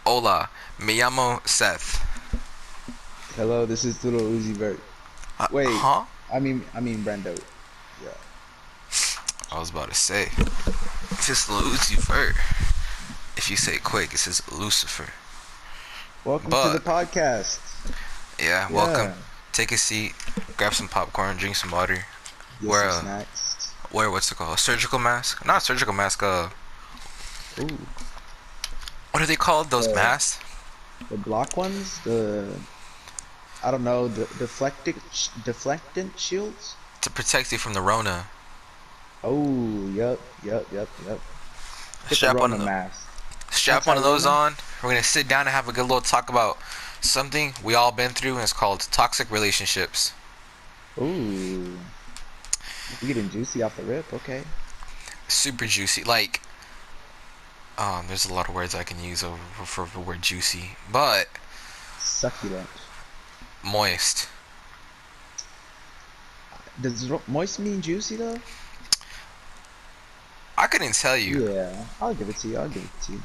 Hola, me llamo Seth. Hello, this is Little Uzi Vert. Wait, Huh? I mean Brendo. Yeah. I was about to say, it's just Lucifer. If you say it quick, it says Lucifer. Welcome to the But, podcast. yeah, welcome. Yeah. Take a seat, grab some popcorn, drink some water. Get Wear some a, snacks. what's it called? A surgical mask? Not a surgical mask, Ooh. what are they called? Those The masks? the block ones, the I don't know, the deflectant shields? To protect you from the Rona. Oh, yep. Get the Strap one Rona of the, mask. strap one of those Anti-Rona? on. We're gonna sit down and have a good little talk about something we all been through, and it's called toxic relationships. Ooh. We getting juicy off the rip, okay. Super juicy. Like, there's a lot of words I can use over for the word juicy, but Succulent. moist. Does moist mean juicy though? I couldn't tell you, Yeah, I'll give it to you. I'll give it to you.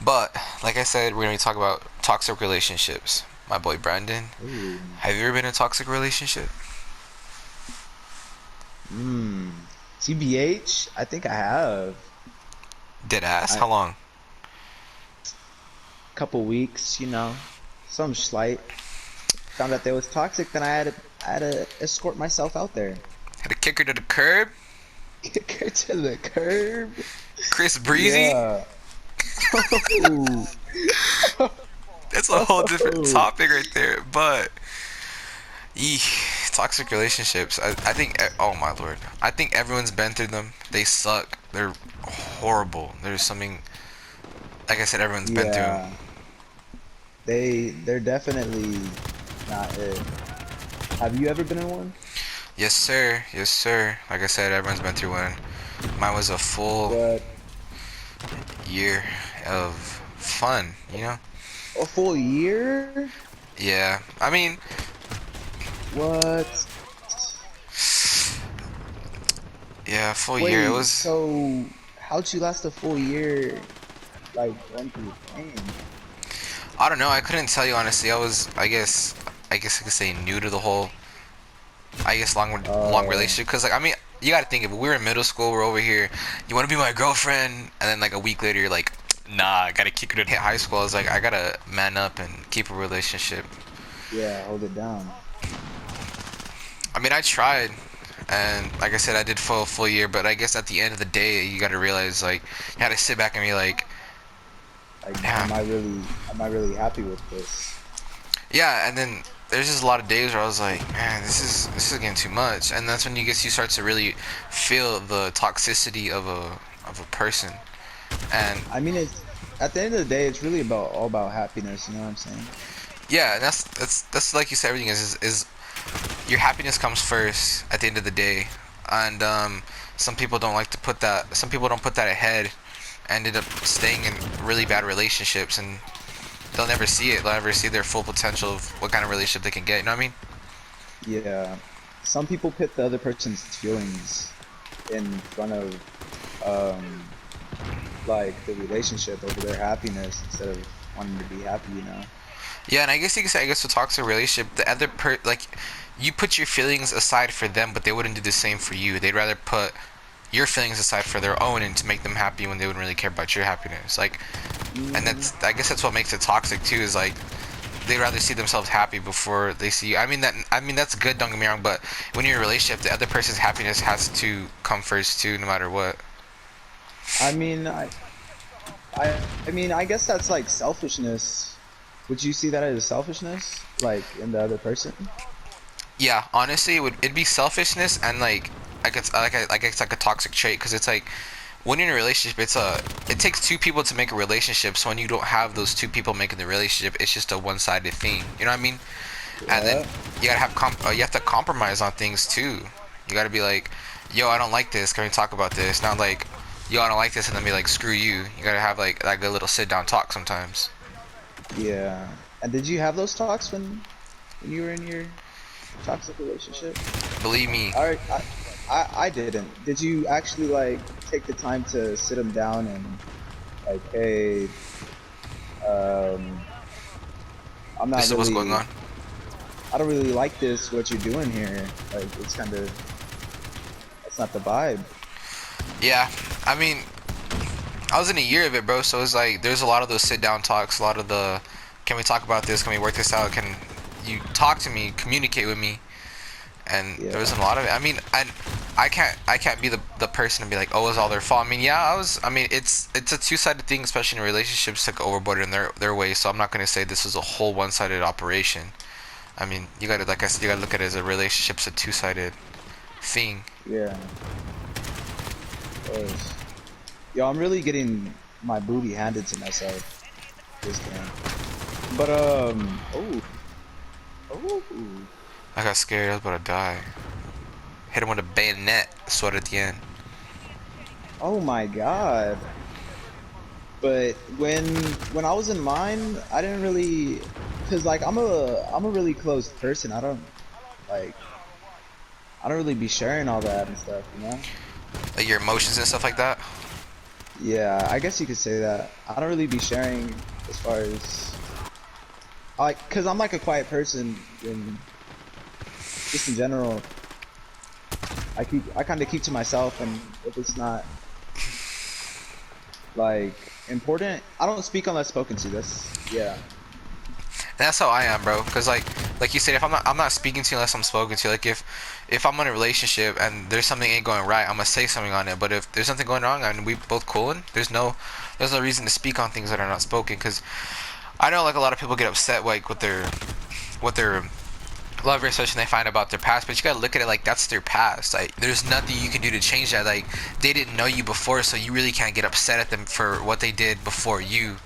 but like I said, we're gonna talk about toxic relationships. My boy Brandon, Ooh. have you ever been in a toxic relationship? TBH, I think I have. Dead ass. I How long? couple weeks, some slight. Found out they was toxic, then I had to escort myself out there. Had to kick her to the curb. Kick her to the curb. Chris Breezy. Yeah. Oh. That's a whole different Oh. topic right there. But, toxic relationships. I think. Oh my lord. I think everyone's been through them. They suck. They're horrible. There's something. Like I said, everyone's been through them. Yeah. They're definitely not it. Have you ever been in one? Yes, sir. Yes, sir. Like I said, everyone's been through one. Mine was a full What? year of fun, you know? A full year? Yeah. I mean, What? yeah, full year. It Wait, was. so how'd you last a full year, like going through pain? I don't know. I couldn't tell you honestly. I was. I guess I could say new to the whole. I guess long Uh, relationship. Cause like I mean, you got to think if we were in middle school, we're over here. You want to be my girlfriend, and then like a week later, you're like, nah, I gotta kick her to hit high school. I was like, I gotta man up and keep a relationship. yeah, hold it down. I mean, I tried, and like I said, I did full year. But I guess at the end of the day, you got to realize like you had to sit back and be like, Like, yeah, am I really happy with this? yeah. And then there's just a lot of days where I was like, man, this is getting too much. And that's when you start to really feel the toxicity of a person. And I mean, it's at the end of the day, it's really about all about happiness. You know what I'm saying? yeah, and that's like you said, everything is your happiness comes first at the end of the day. And some people don't like to put that. Some people don't put that ahead. Ended up staying in really bad relationships, and they'll never see it. They'll never see their full potential of what kind of relationship they can get. You know what I mean? Yeah. Some people put the other person's feelings in front of um like the relationship over their happiness instead of wanting to be happy. Yeah, and I guess you could say, I guess with toxic relationship, the other like, you put your feelings aside for them, but they wouldn't do the same for you. They'd rather put your feelings aside for their own and to make them happy when they wouldn't really care about your happiness. Like, and Mm, that's I guess that's what makes it toxic too. Is like they'd rather see themselves happy before they see you. I mean that's good. Don't get me wrong, but when you're in a relationship, the other person's happiness has to come first too, no matter what. I mean, I guess that's like selfishness. Would you see that as selfishness, like in the other person? Yeah, honestly, it'd be selfishness and like it's like a toxic trait because it's like when you're in a relationship, it takes two people to make a relationship. So when you don't have those two people making the relationship, it's just a one-sided thing. You know what I mean? And then Yeah. you gotta have you have to compromise on things too. You gotta be like, yo, I don't like this. Can we talk about this? Not like, yo, I don't like this, and then be like, screw you. You gotta have like that good little sit-down talk sometimes. Yeah. And did you have those talks when you were in your toxic relationship? Believe me, I didn't. Did you actually like take the time to sit them down and like, hey, I'm not This is what's going really, on. I don't really like this, what you're doing here. Like, it's kind of, that's not the vibe. Yeah, I mean, I was in a year of it, bro. So it's like there's a lot of those sit down talks, a lot of the, can we talk about this? Can we work this out? Can you talk to me, communicate with me? And there Yeah, wasn't a lot of it. I mean, I can't be the person to be like, oh, it's all their fault. I mean, yeah, I mean, it's a two-sided thing, especially in relationships, took overboard in their way. So I'm not gonna say this is a whole one-sided operation. I mean, you gotta, like I said, you gotta look at it as a relationship's a two-sided thing. yeah. Was. Yo, I'm really getting my booty handed to myself this game. But, oh, I got scared. I was about to die. Hit him with a bayonet. Sword at the end. oh my God. But when I was in mine, I didn't really, cause like I'm a really closed person. Like I don't really be sharing all that and stuff, you know? Like your emotions and stuff like that. Yeah, I guess you could say that. I don't really be sharing as far as like, cause I'm like a quiet person in just in general. I kind of keep to myself, and if it's not like important, I don't speak unless spoken to. That's yeah, And that's how I am, bro. Cause like you said, if I'm not speaking to you unless I'm spoken to. Like if I'm in a relationship and there's something ain't going right, I'm gonna say something on it. But if there's something going wrong and we both cooling, there's no reason to speak on things that are not spoken. Cause I know like a lot of people get upset like with their lover, especially when they find about their past. But you gotta look at it like that's their past. Like there's nothing you can do to change that. Like they didn't know you before, so you really can't get upset at them for what they did before you.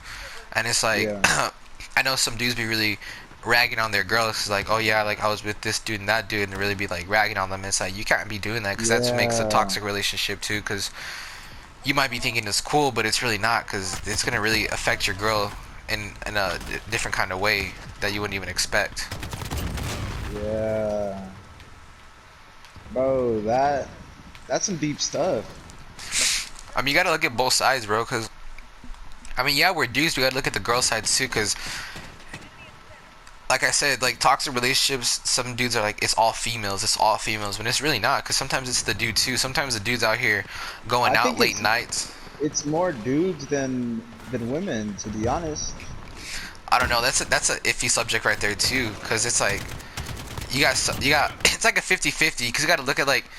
And it's like yeah, I know some dudes be really ragging on their girls. It's like, oh yeah, like I was with this dude and that dude, and really be like ragging on them. It's like you can't be doing that because that makes a yeah, toxic relationship too. Because you might be thinking it's cool, but it's really not. Because it's gonna really affect your girl in a different kind of way that you wouldn't even expect. yeah. Bro, that's some deep stuff. I mean, you gotta look at both sides, bro. Because I mean, yeah, we're dudes. We gotta look at the girl side too. Because like I said, like toxic relationships, some dudes are like, it's all females, it's all females, when it's really not. Because sometimes it's the dude too. Sometimes the dude's out here going I out think late nights. it's more dudes than women, to be honest. I don't know. That's a iffy subject right there too. Because it's like you got it's like a 50-50. Because you got to look at like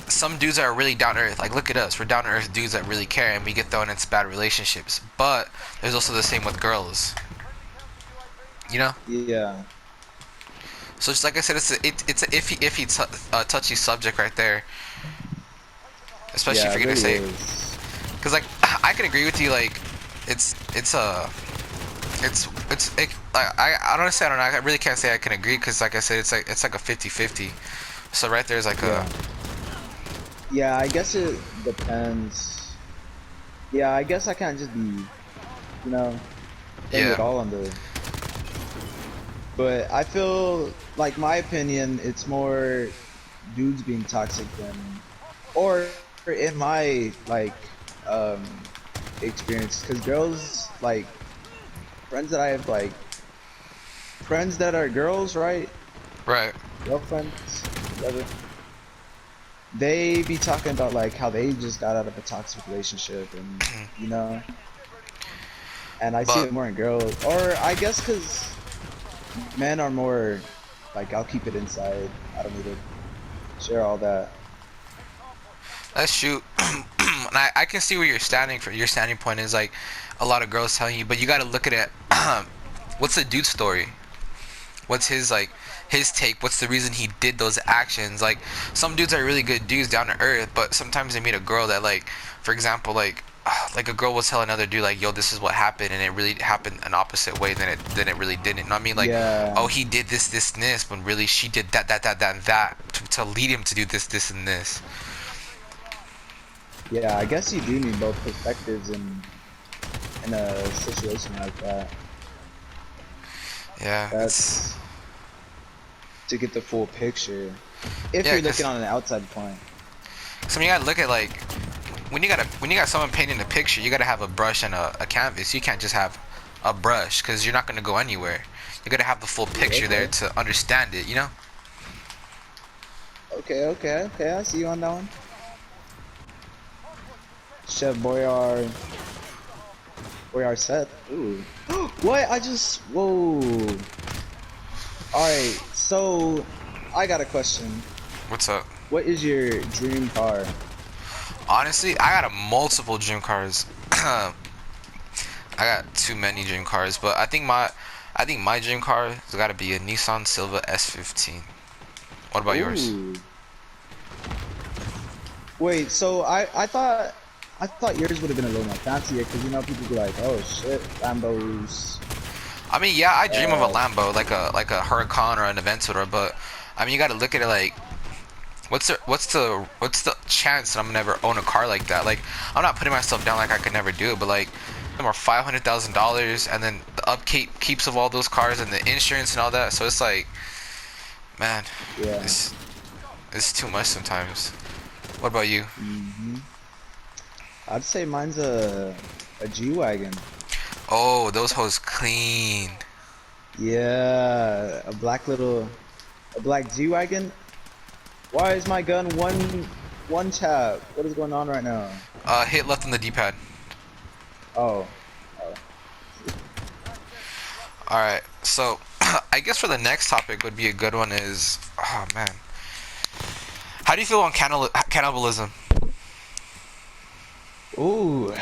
some dudes are really down to earth. Like look at us, we're down to earth dudes that really care, and we get thrown into bad relationships. But there's also the same with girls. You know. Yeah, So just like I said, it's a iffy, touchy subject right there. Especially yeah, if it you're gonna really say, is. because like I can agree with you. Like it's a like I honestly I don't know. I really can't say I can agree because like I said, it's like a 50-50. So right there's like a Yeah, yeah. I guess it depends. Yeah, I guess I can't just be, putting it yeah. all on the. But I feel like my opinion, it's more dudes being toxic than, or in my like um experience, because girls like friends that I have like friends that are girls, right? Right. Girlfriends, whatever. They be talking about like how they just got out of a toxic relationship, and you know, and I see But it more in girls, or I guess because men are more like I'll keep it inside. I don't need to share all that. let's shoot. And I can see where you're standing for your standing point is like a lot of girls telling you, but you got to look at it. What's the dude's story? What's his like his take? What's the reason he did those actions? Like some dudes are really good dudes down to earth, but sometimes they meet a girl that like, for example, like a girl will tell another dude like, yo, this is what happened, and it really happened an opposite way than it really didn't. You know what I mean? Like, oh, Yeah, he did this and this, when really she did that and that to lead him to do this and this. yeah. I guess you do need both perspectives in a situation like that. Yeah, it's That's to get the full picture. If yeah, you're looking cause on an outside point. so you gotta look at like when you got someone painting a picture, you gotta have a brush and a canvas. You can't just have a brush, because you're not gonna go anywhere. You gotta have the full Ooh, picture there okay. to understand it. You know? Okay. I see you on that one. Chef Boyar Seth. Ooh. What? I just. Whoa. Alright, so I got a question. What's up? What is your dream car? Honestly, I got a multiple dream cars. I got too many dream cars, but I think my dream car has got to be a Nissan Silva S15. What about yours? Ooh. Wait, so I thought yours would have been a little more fancier because you know people be like, oh shit, Lambos. I mean, yeah, I dream of a Uh, Lambo, like a Huracan or an Aventura, but I mean, you got to look at it like, what's the chance that I'm gonna never own a car like that? Like, I'm not putting myself down like I could never do it, but like, them are $500,000, and then the upkeep keeps of all those cars and the insurance and all that. So it's like, man, yeah. it's it's too much sometimes. What about you? hmm I'd say mine's a G-Wagon. Oh, those hoes clean. Yeah, a black G-Wagon. Why is my gun one tap? What is going on right now? Hit left on the D-pad. Oh, oh. All right, so I guess for the next topic would be a good one is, oh man, how do you feel on cannibalism? Ooh,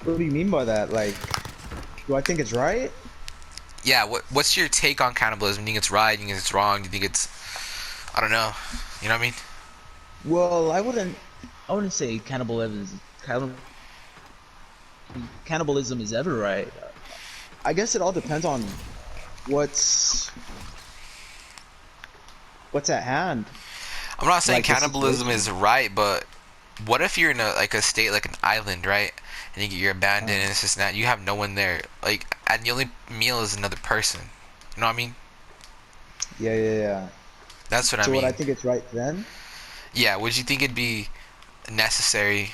what do you mean by that? Like, do I think it's right? Yeah, what's your take on cannibalism? Do you think it's right? Do you think it's wrong? Do you think it's, I don't know. You know what I mean? Well, I wouldn't say cannibalism is ever right. I guess it all depends on what's what's at hand, I'm not saying like the cannibalism situation. is right, but what if you're in a like a state like an island, right? And you're abandoned Uh, and it's just that you have no one there, like, and the only meal is another person. You know what I mean? yeah. That's what I So what I mean. think it's right then? Yeah, would you think it'd be necessary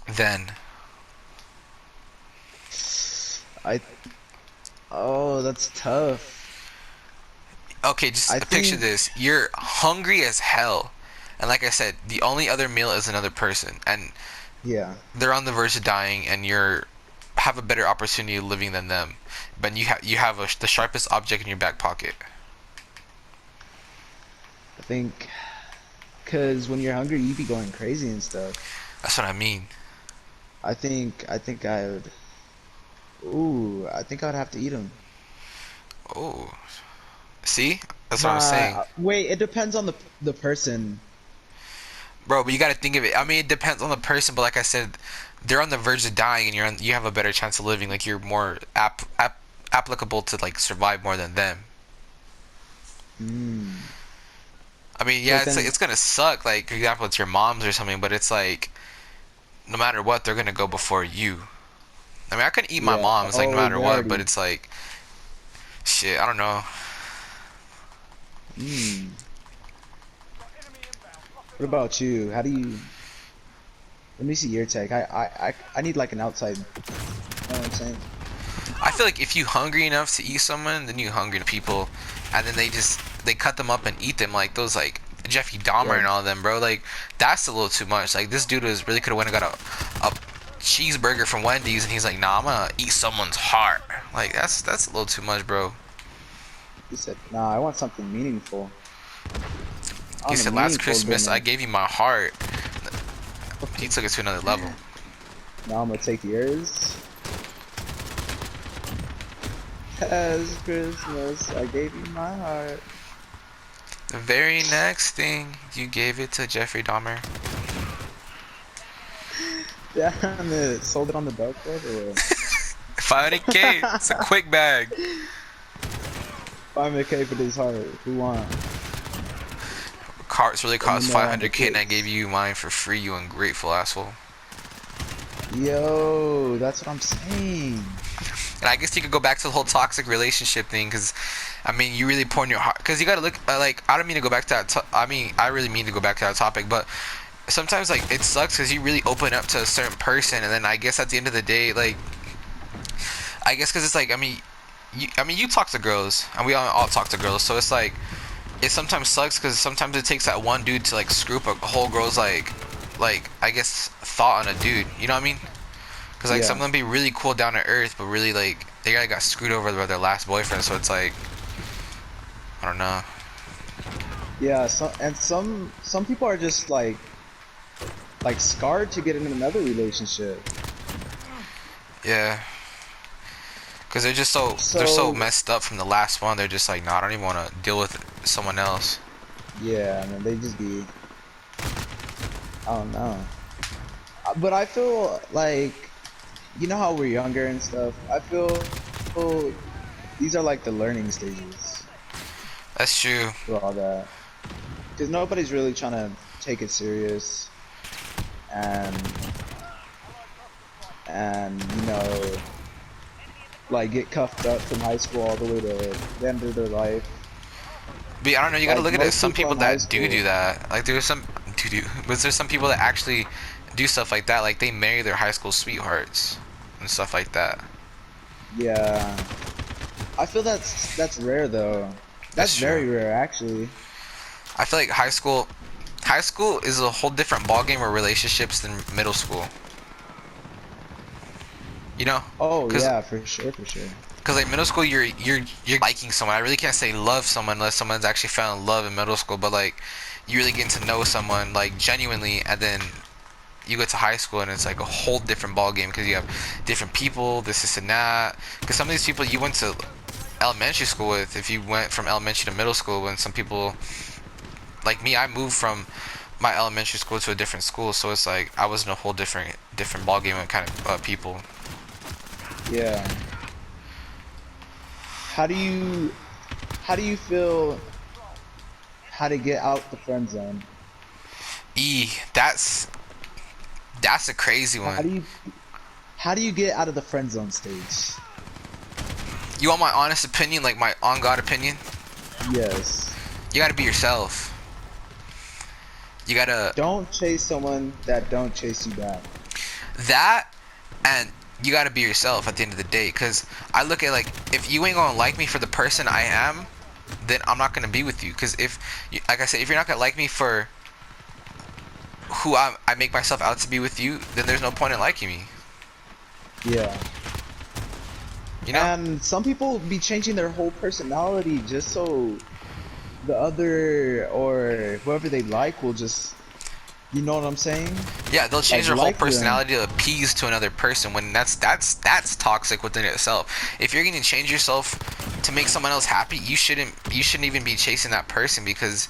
then? I Oh, that's tough. Okay, I just picture think this. You're hungry as hell. And like I said, the only other meal is another person. And yeah. they're on the verge of dying and you're have a better opportunity of living than them. But you have the sharpest object in your back pocket. I think because when you're hungry, you be going crazy and stuff. That's what I mean. I think I would. Ooh, I think I'd have to eat them. Oh. See? That's what I'm saying. Nah, wait. It depends on the person. Bro, but you got to think of it. I mean, it depends on the person, but like I said, they're on the verge of dying and you have a better chance of living. Like you're more applicable to like survive more than them. Hmm. I mean, yeah, But then, it's gonna suck. Like, for example, it's your mom's or something, but it's like, no matter what, they're gonna go before you. I mean, I could eat my yeah. mom's like no Oh, matter they what, but already. it's like, shit, I don't know. Hmm. What about you? How do you? Let me see your take. I need like an outside. You know what I'm saying? I feel like if you hungry enough to eat someone, then you hungry to people, and then they cut them up and eat them like those like Jeffrey Dahmer Yeah. and all of them, bro. Like that's a little too much. Like this dude was really could have went and got a cheeseburger from Wendy's, and he's like, nah, I'm gonna eat someone's heart. Like that's a little too much, bro. He said, "Nah, I want something meaningful. I He want a said last meaningful Christmas I dinner. gave you my heart. He took it to another level. Now I'm gonna take yours. Last Christmas, I gave you my heart. The very next thing you gave it to Jeffrey Dahmer. Damn it! Sold it on the dark web or 500K. It's a what? quick bag. 500K for this heart. Who want? Carts really Let me cost know on the 500K, and I gave pics. you mine for free. You ungrateful asshole. Yo, that's what I'm saying. And I guess you could go back to the whole toxic relationship thing, because, I mean, you really pouring your heart. Because you gotta look, like, I don't mean to go back to that. I mean, I really mean to go back to that topic, but sometimes, like, it sucks because you really open up to a certain person, and then I guess at the end of the day, like, I guess because it's like, I mean, you talk to girls, and we all talk to girls, so it's like, it sometimes sucks because sometimes it takes that one dude to like screw up a whole girl's like I guess thought on a dude. You know what I mean? Because like some Yeah, of them be really cool down to earth, but really like they got screwed over by their last boyfriend. So it's like I don't know. yeah. Some people are just like scarred to get in another relationship. Yeah, because they're so So messed up from the last one. They're just like, nah, I don't even want to deal with someone else. yeah, I mean, they just be, I don't know. But I feel like, you know how we're younger and stuff. I feel these are like the learning stages That's true. for all that, because nobody's really trying to take it serious and like get cuffed up from high school all the way to the end of their life. But I don't know. You gotta Like look at it. most Some people people in high that do school, that. Like there's some but there's some people that actually do stuff like that. Like they marry their high school sweethearts and stuff like that. yeah. I feel that's rare though. That's That's true. very rare actually. I feel like high school is a whole different ballgame of relationships than middle school. You know, Oh cause yeah, for sure, for sure. cause like middle school, you're liking someone. I really can't say love someone unless someone's actually fell in love in middle school. But like, you really getting to know someone like genuinely, and then you get to high school and it's like a whole different ball game because you have different people, this and that. Because some of these people you went to elementary school with, if you went from elementary to middle school, when some people like me, I moved from my elementary school to a different school, so it's like I was in a whole different ball game with kind of people. Yeah. How do you how do you feel how to get out the friend zone? E, that's a crazy How one. do you how do you get out of the friend zone stage? You want my honest opinion, like my on God opinion? Yes. You gotta be yourself. You gotta Don't chase someone that don't chase you back. that, and you gotta be yourself at the end of the day. Cause I look at like if you ain't gonna like me for the person I am, then I'm not gonna be with you. Cause if, like I said, if you're not gonna like me for who I make myself out to be with you, then there's no point in liking me. Yeah. You know? And some people be changing their whole personality just so the other or whoever they like will just, you know what I'm saying? Yeah, they'll change Like their whole like them. personality to appease to another person when that's toxic within itself. If you're gonna change yourself to make someone else happy, you shouldn't even be chasing that person because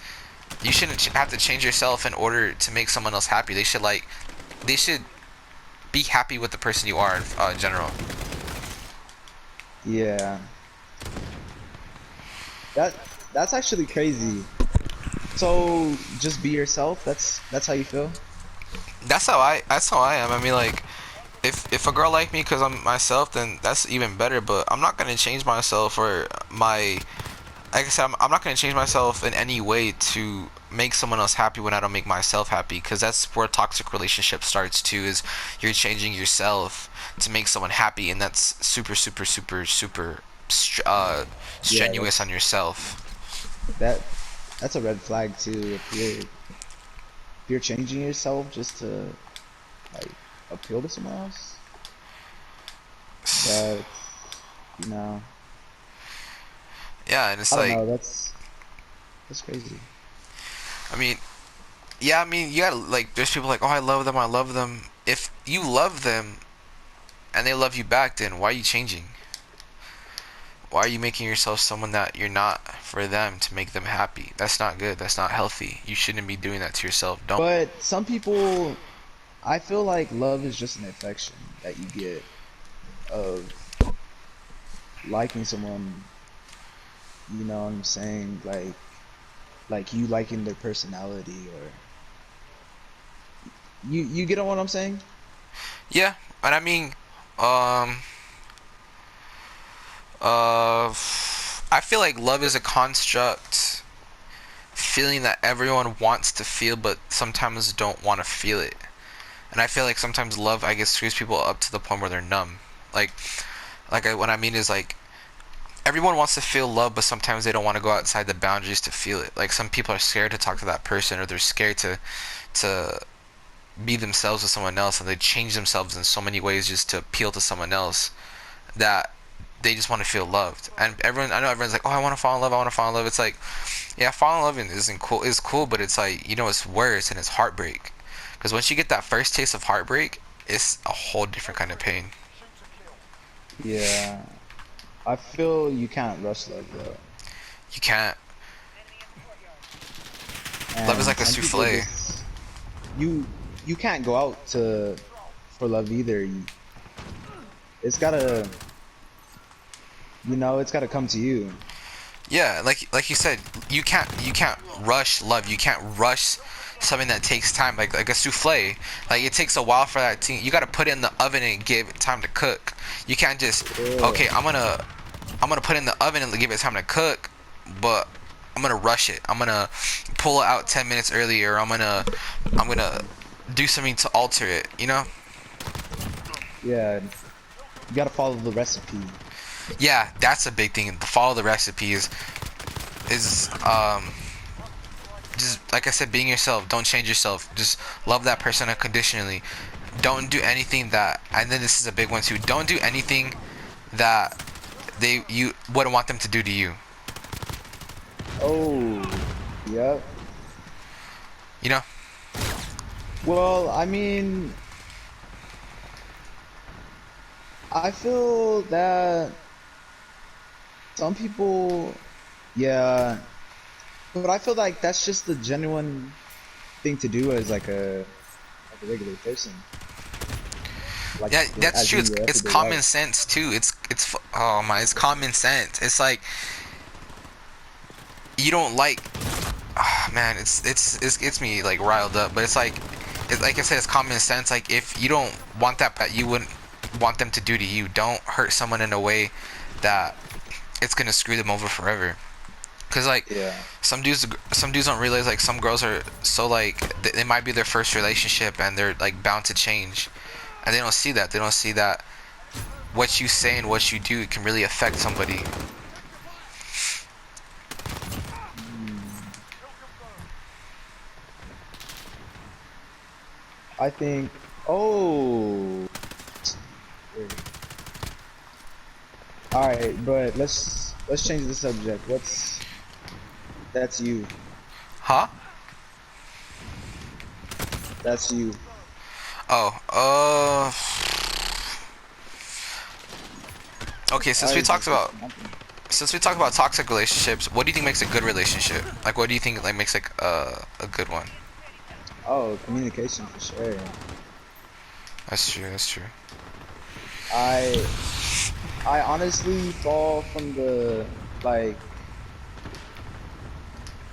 you shouldn't have to change yourself in order to make someone else happy. They should be happy with the person you are in general. Yeah. That's actually crazy. So just be yourself. That's how you feel. That's how I am. I mean, like, if a girl like me because I'm myself, then that's even better. But I'm not gonna change myself or my like I said, I'm not gonna change myself in any way to make someone else happy when I don't make myself happy. Because that's where a toxic relationship starts too. Is you're changing yourself to make someone happy, and that's super, super, super, super Yeah, strenuous on yourself. that that's a red flag too. If you're changing yourself just to like appeal to someone else, that's you know, Yeah, and it's I don't like, know. That's crazy. I mean, yeah, I mean, you gotta like. There's people like, oh, I love them, I love them. If you love them and they love you back, then why are you changing? Why are you making yourself someone that you're not for them to make them happy? That's not good. That's not healthy. You shouldn't be doing that to yourself. Don't. But some people, I feel like love is just an affection that you get of liking someone. You know what I'm saying? Like you liking their personality or you get what I'm saying? Yeah, and I mean, um, uh, I feel like love is a construct, feeling that everyone wants to feel, but sometimes don't want to feel it. And I feel like sometimes love, I guess, screws people up to the point where they're numb. Like, What I mean is like everyone wants to feel love, but sometimes they don't want to go outside the boundaries to feel it. Like some people are scared to talk to that person, or they're scared to be themselves with someone else, and they change themselves in so many ways just to appeal to someone else that they just want to feel loved. And I know everyone's like, oh, I want to fall in love, I want to fall in love. It's like, yeah, fall in love isn't cool, is cool, but it's like, it's worse, and it's heartbreak. Because once you get that first taste of heartbreak, it's a whole different kind of pain. Yeah, I feel you can't rush love though, You can't. Love is and like a some people souffle. just you you can't go out to for love either. It's gotta, it's gotta come to you. Yeah, like you said, you can't rush love. You can't rush something that takes time, like a souffle. Like it takes a while for that thing. You got to put it in the oven and give it time to cook. You can't just, Yeah. okay, I'm gonna put it in the oven and give it time to cook, but I'm gonna rush it. I'm gonna pull it out 10 minutes earlier. I'm gonna do something to alter it. Yeah, you gotta follow the recipe. Yeah, that's a big thing. To follow the recipes is just like I said, being yourself. Don't change yourself. Just love that person unconditionally. Don't do anything that, and then this is a big one too. Don't do anything that you wouldn't want them to do to you. Oh, yep. You know? Well, I mean, I feel that some people, yeah, but I feel like that's just the genuine thing to do as like a regular person, like Yeah, that's as true. in It's your it's everyday common life. sense too. Oh my, it's common sense. It's like you don't like. Ah, man, it gets me like riled up. But like I said, it's common sense. Like if you don't want that you wouldn't want them to do to you. Don't hurt someone in a way that it's gonna screw them over forever. Cause like Yeah, some dudes don't realize like some girls are so like they might be their first relationship and they're like bound to change, and they don't see that. They don't see that what you say and what you do can really affect somebody. mm, I think. Oh, wait. All right, but let's change the subject. That's you. Huh? That's you. Oh, okay. I was just Since we talked about toxic relationships, what do you think makes a good relationship? Like, what do you think like makes like a good one? Oh, communication for sure. That's true. That's true. I I honestly fall from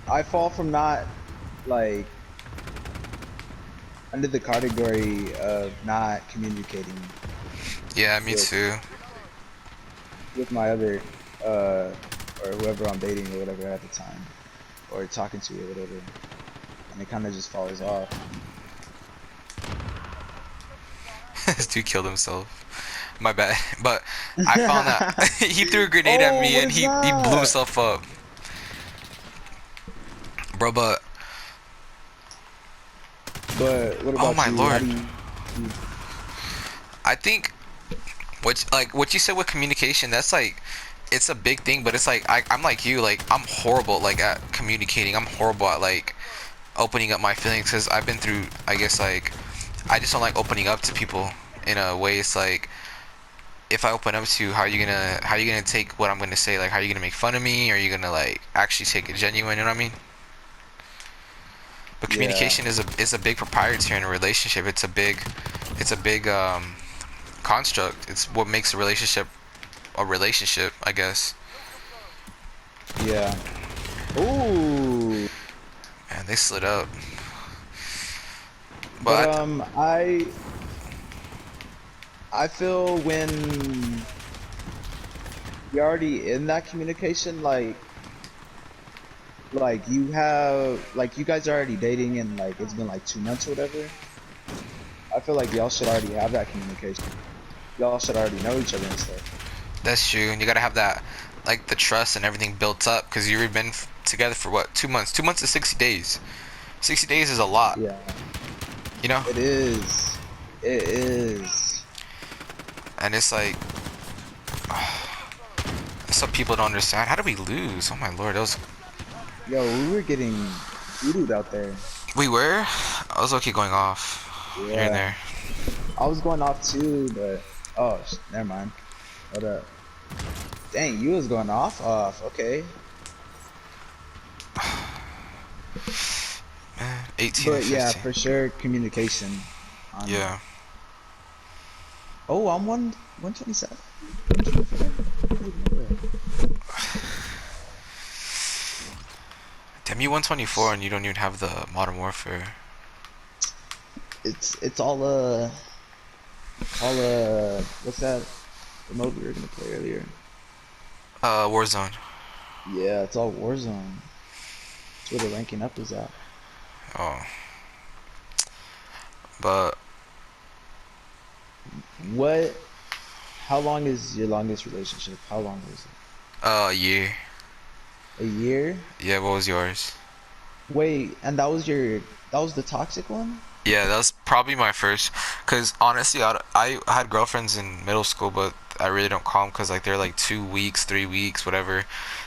I fall from not like under the category of not communicating Yeah, me with too. my other uh or whoever I'm dating or whatever at the time or talking to or whatever, and it kind of just falls off. This dude killed himself. My bad. But I found that he threw a grenade at Oh, me what and is he blew that? himself up, bro. But But what oh about my you? How lord, do you? I think what you said with communication, that's like it's a big thing, but it's like I'm like you, like I'm horrible like at communicating. I'm horrible at like opening up my feelings because I've been through, I guess, like I just don't like opening up to people in a way. It's like if I open up to you, how are you gonna take what I'm gonna say? Like how are you gonna make fun of me? Or are you gonna like actually take it genuine? You know what I mean? But Yeah, communication is a big proprietary in a relationship. It's a big construct. It's what makes a relationship, I guess. yeah. Ooh, Man, they slid up. but But I feel when you're already in that communication, like you guys are already dating and like it's been like 2 months or whatever. I feel like y'all should already have that communication. Y'all should already know each other and stuff. That's true. And you gotta have that, like the trust and everything built up, because you've been together for what, 2 months? 2 months is 60 days. 60 days is a lot, Yeah, you know. it is. It is. And it's like some people don't understand. How did we lose? Oh my lord, that was. Yo, we were getting doo out there. We were. I was okay going off here and Yeah, there. I was going off too, but oh, never mind. Hold up. Dang, you was going off. Okay, 18 and but yeah, 15. for sure, communication. On. Yeah. Oh, I'm 127, 124. I didn't even know that. Damn, you 124 and you don't even have the Modern Warfare. It's all what's that? The mode we were gonna play earlier. Warzone. Yeah, it's all Warzone. That's where the ranking up is at. Oh, but What? How long is your longest relationship? How long was it? yeah. A year? Yeah, what was yours? Wait, and that was the toxic one? Yeah, that was probably my first. Cause honestly, I had girlfriends in middle school, but I really don't call them, cause like they're like 2 weeks, 3 weeks, whatever.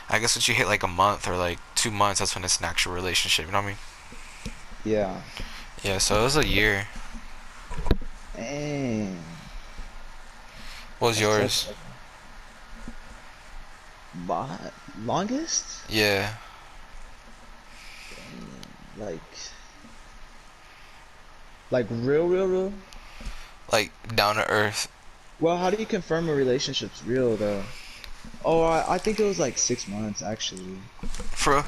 I guess once you hit like a month or like 2 months, that's when it's an actual relationship. You know what I mean? Yeah. Yeah. So it was a year. Dang. What was That's tough. yours? Longest? Yeah. Dang. Like real? Like down to earth. Well, how do you confirm a relationship's real though? Oh, I think it was like 6 months actually. For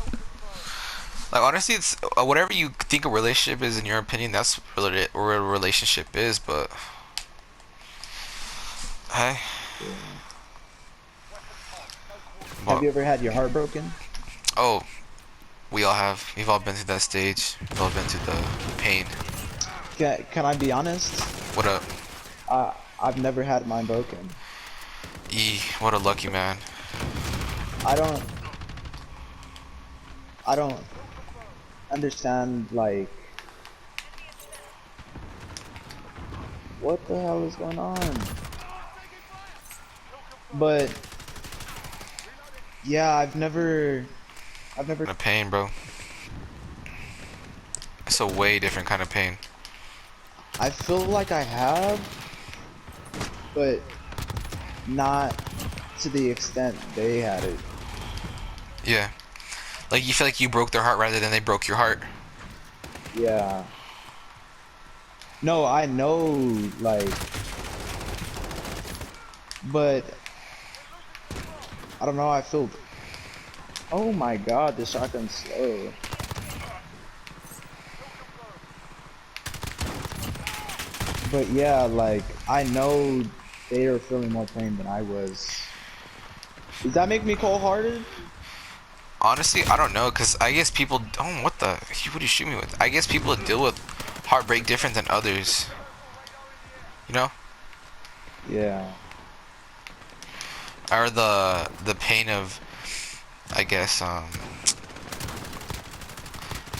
like honestly, it's whatever you think a relationship is in your opinion. That's really what a relationship is. But hey, Yeah. Have but you ever had your heart broken? oh, we all have. We've all been through that stage. We've all been through the pain. Can I be honest? What up? I've never had mine broken. What a lucky man. I don't I don't understand like what the hell is going on. But yeah, I've never The pain, bro. It's a way different kind of pain. I feel like I have, but not to the extent they had it. Yeah. Like you feel like you broke their heart rather than they broke your heart. Yeah. No, I know like but I don't know, I feel oh my god, the shotgun's slow. But yeah, like I know they are feeling more pain than I was. Does that make me cold-hearted? Honestly, I don't know, cause I guess people. Oh, what the? What do you shoot me with? I guess people deal with heartbreak different than others. You know, Yeah. or the pain of, I guess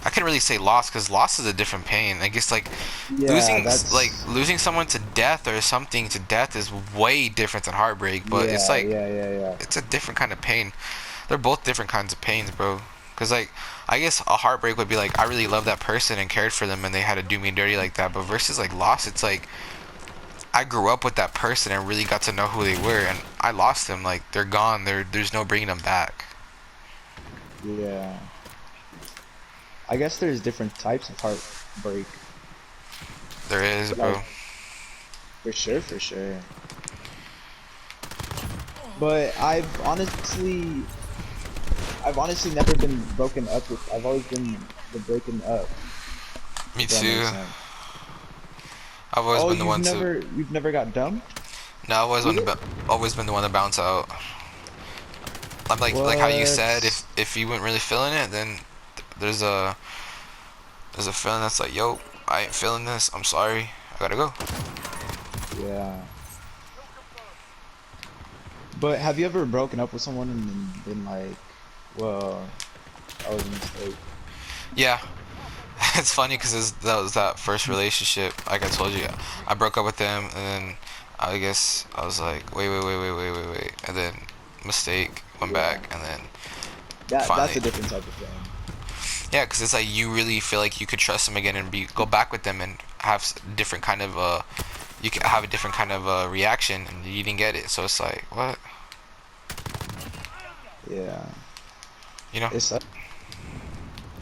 I couldn't really say loss, because loss is a different pain. I guess like Yeah, like that's losing someone to death or something to death is way different than heartbreak. But it's yeah, like yeah, yeah, yeah. it's a different kind of pain. They're both different kinds of pains, bro. Cause like I guess a heartbreak would be like I really loved that person and cared for them and they had to do me dirty like that. But versus like loss, it's like I grew up with that person and really got to know who they were, and I lost them. Like they're gone. There's no bringing them back. Yeah. I guess there's different types of heartbreak. There is, But bro. like for sure. But I've honestly never been broken up with. I've always been the broken up, Me if that too. makes sense. I've always Oh, been the you've one to. never you've never got dumped No, I've always either? always been the one to bounce out. I'm like how you said, What? if you weren't really feeling it, then there's a feeling that's like, yo, I ain't feeling this. I'm sorry. I gotta go. Yeah. But have you ever broken up with someone and then been like, well, that was a mistake? Yeah, it's funny because that was that first relationship. Like I told you, I broke up with them, and then I guess I was like, wait, and then mistake, went Yeah, back, and then that's finally, a different type of thing. yeah, because it's like you really feel like you could trust them again and be go back with them and have different kind of you can have a different kind of reaction, and you didn't get it, so it's like what, Yeah, you know? it's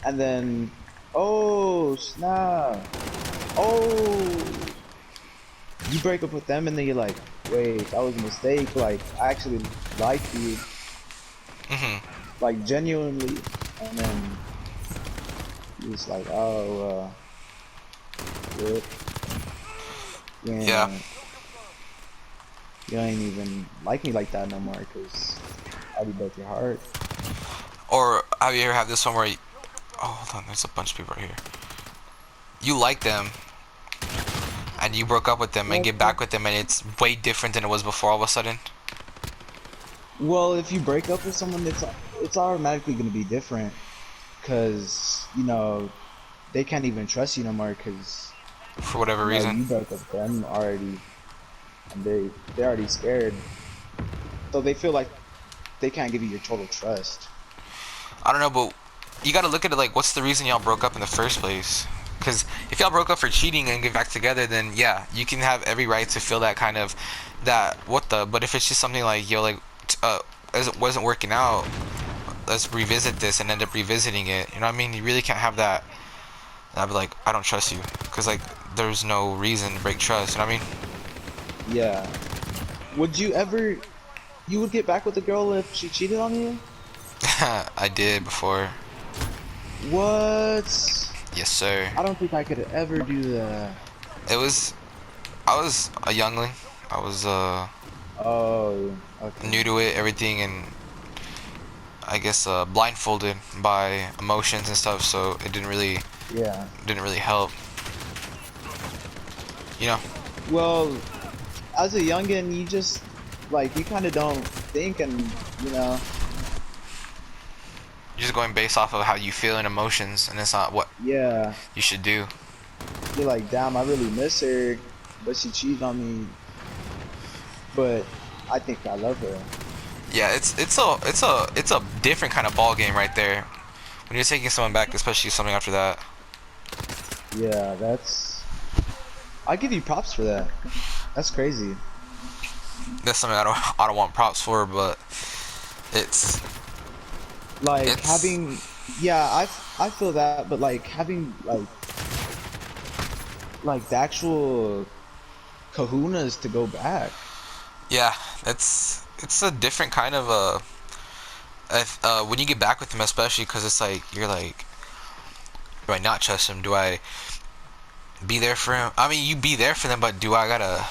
and then, oh snap! Oh, you break up with them and then you're like, wait, that was a mistake. Like, I actually liked you, Mhm. like genuinely, and then you just like, oh, rip. Yeah. Yeah, you ain't even like me like that no more, cause I already broke your heart. Or have you ever had this one where oh, hold on, there's a bunch of people right here. You like them, and you broke up with them and What get the? back with them, and it's way different than it was before all of a sudden. Well, if you break up with someone, it's automatically gonna be different, cause you know they can't even trust you no more, cause For whatever you know reason. you broke up with them already, and they're already scared, so they feel like they can't give you your total trust. I don't know, but you gotta look at it like, what's the reason y'all broke up in the first place? Because if y'all broke up for cheating and get back together, then yeah, you can have every right to feel that kind of that what the. But if it's just something like yo, like as it wasn't working out, let's revisit this and end up revisiting it. You know what I mean? You really can't have that. And I'd be like, I don't trust you, because like there's no reason to break trust. You know what I mean? Yeah. Would you ever? You would get back with a girl if she cheated on you? I did before. What? Yes, sir. I don't think I could ever do that. It was. I was a youngling. I was Oh, okay. new to it, everything, and I guess blindfolded by emotions and stuff. So it Yeah. didn't really help. You know, Well, as a youngin, you just like you kind of don't think, and you know, you're just going based off of how you feel and emotions, and it's not what yeah, you should do. you're like, damn, I really miss her, but she cheated on me. But I think I love her. Yeah, it's a different kind of ball game right there when you're taking someone back, especially something after that. Yeah, I give you props for that. That's crazy. That's something I don't want props for, but it's Like it's having, yeah, I feel that, but like having like the actual kahunas to go back. yeah, it's a different kind of if, when you get back with him, especially because it's like you're like, do I not trust him? Do I be there for him? I mean, you be there for them, but do I gotta?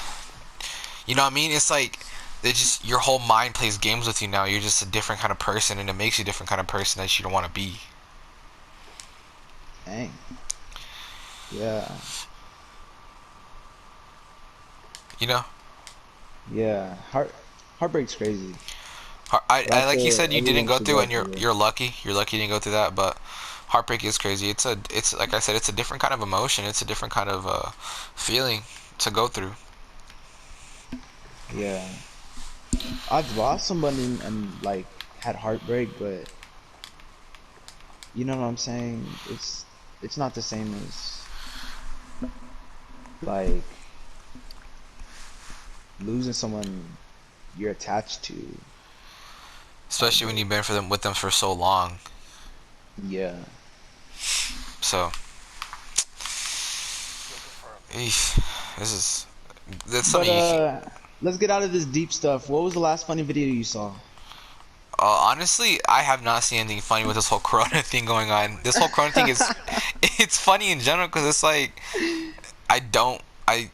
You know what I mean? It's like they just your whole mind plays games with you now. You're just a different kind of person, and it makes you a different kind of person that you don't want to be. Dang. Yeah. You know? Yeah. Heartbreak's crazy. But I I like you feel said you didn't everyone go should through, go and through it. you're lucky. You're lucky you didn't go through that, but heartbreak is crazy. It's like I said, it's a different kind of emotion. It's a different kind of feeling to go through. Yeah. I've lost somebody and like had heartbreak, but you know what I'm saying? It's not the same as like losing someone you're attached to. Especially when Heartbreak. you've been for them with them for so long. Yeah. So, eesh, this is that's But something you can. let's get out of this deep stuff. What was the last funny video you saw? Honestly, I have not seen anything funny with this whole Corona thing going on. This whole Corona thing is, it's funny in general because it's like I don't, I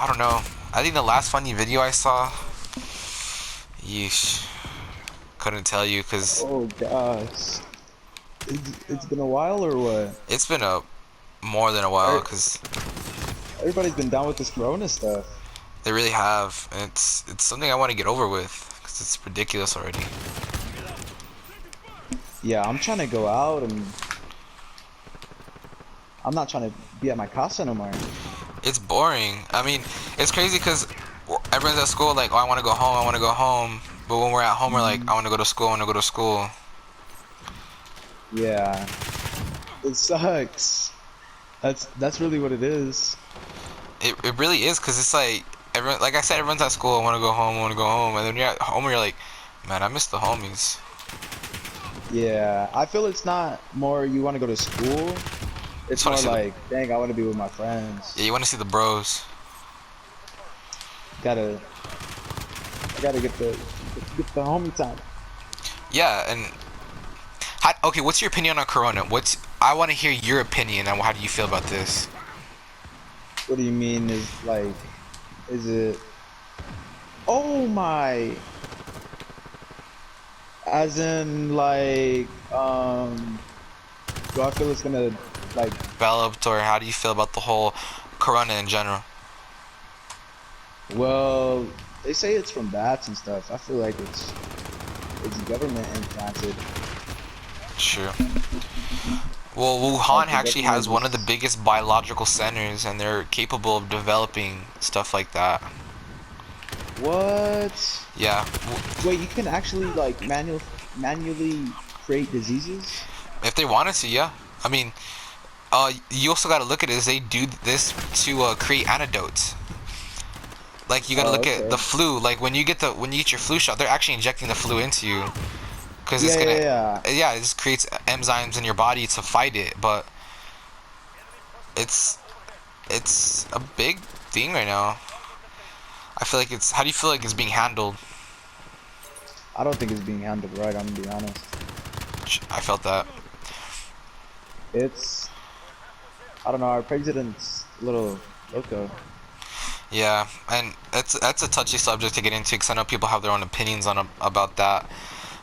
don't know. I think the last funny video I saw, yeesh, couldn't tell you because Oh gosh. It's been a while or what? it's been a more than a while Er- because Everybody's been down with this corona stuff. they really have. And it's something I want to get over with 'cause it's ridiculous already. Yeah, I'm trying to go out and I'm not trying to be at my casa no more. It's boring. I mean, it's crazy because everyone's at school like, oh, I want to go home, I want to go home. But when we're at home, we're like, Hmm. I want to go to school, I want to go to school. Yeah, it sucks. That's really what it is. It really is because it's like everyone, like I said, everyone's at school. I want to go home. I want to go home. And then you're at home, and you're like, man, I miss the homies. Yeah, I feel it's not more you want to go to school. Just It's want more to see the like, dang, I want to be with my yeah. friends. You want to see the bros. Gotta, I gotta get the homie time. Yeah, and okay. What's your opinion on Corona? I want to hear your opinion on how do you feel about this? What do you mean? Is like, is it? Oh my! As in like, do I feel it's gonna like? Developed, or how do you feel about the whole Corona in general? Well, they say it's from bats and stuff. I feel like it's government implanted. Sure. Well, Wuhan Like the actually government has one of the just biggest biological centers, and they're capable of developing stuff like that. what? Yeah. Wait, you can actually like manually create diseases? If they wanted to, yeah. I mean, you also got to look at it as they do this to create antidotes. Like you got to Oh, look at the okay. flu. Like when you get your flu shot, they're actually injecting the flu into you because it's Yeah, gonna, yeah, yeah. yeah, it just creates enzymes in your body to fight it. But it's it's a big thing right now. I feel like it's. How do you feel like it's being handled? I don't think it's being handled right, I'm gonna be honest. I felt that. It's, I don't know, our president's a little loco. Yeah, and that's a touchy subject to get into because I know people have their own opinions on about that.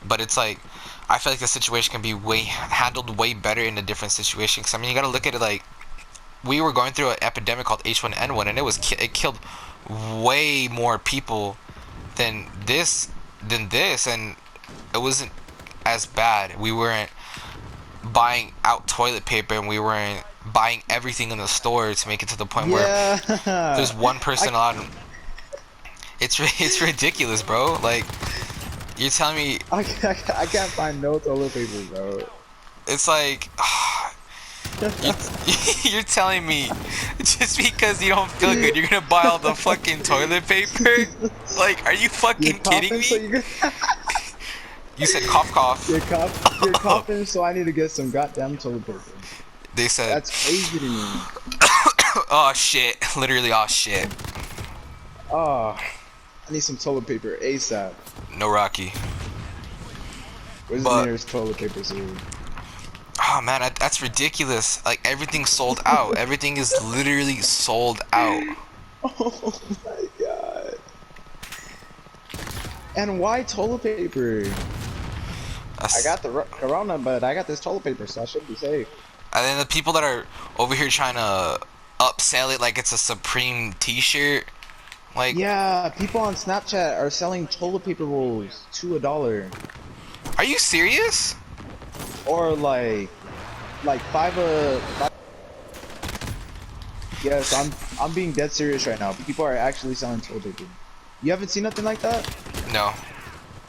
But it's like I feel like the situation can be way handled way better in a different situation. Because I mean, you got to look at it like we were going through an epidemic called H1N1, and it killed way more people than this, and it wasn't as bad. We weren't buying out toilet paper, and we weren't buying everything in the store to make it to the point where Yeah. there's one I, person allowed. It's ridiculous, bro. Like you're telling me I can't find no toilet paper, bro. it's like you're, you're telling me just because you don't feel good, you're gonna buy all the fucking toilet paper? Like, are you You're fucking kidding coughing, so me? You said cough you're cough. you're coughing, so I need to get some goddamn toilet paper. They said, That's crazy to me. oh shit, literally, oh shit. Oh, I need some toilet paper ASAP. No Rocky. Where's the But nearest toilet paper store? oh man, that's ridiculous. Like everything's sold out. Everything is literally sold out. Oh my god. And why toilet paper? I That's, got the corona, but I got this toilet paper, so I should be safe. and then the people that are over here trying to upsell it like it's a Supreme T-shirt, like, Yeah, people on Snapchat are selling toilet paper rolls to $1, are you serious? or like five. Yes, I'm being dead serious right now. People are actually selling toilet paper. You haven't seen nothing like that? No,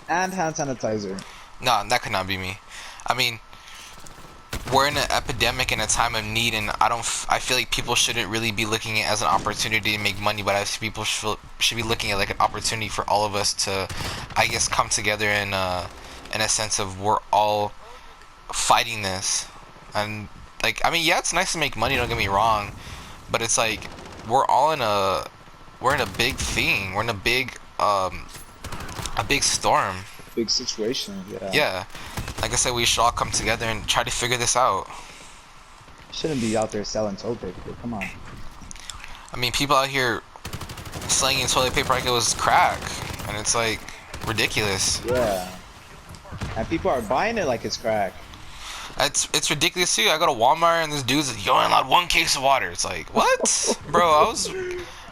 And hand sanitizer. no, that could not be me. I mean, we're in an epidemic in a time of need, and I feel like people shouldn't really be looking at it as an opportunity to make money, but I feel people should be looking at like an opportunity for all of us to, I guess, come together in a sense of we're all fighting this. And like, I mean, yeah, it's nice to make money, don't get me wrong, but it's like we're in a big thing, we're in a big storm. Big situation, yeah. Yeah, like I said, we should all come together and try to figure this out. Shouldn't be out there selling toilet paper. Come on. I mean, people out here slinging toilet paper like it was crack, and it's like ridiculous. Yeah. And people are buying it like it's crack. It's ridiculous too. I go to Walmart and this dude's like, you only allowed one case of water. It's like, what, bro?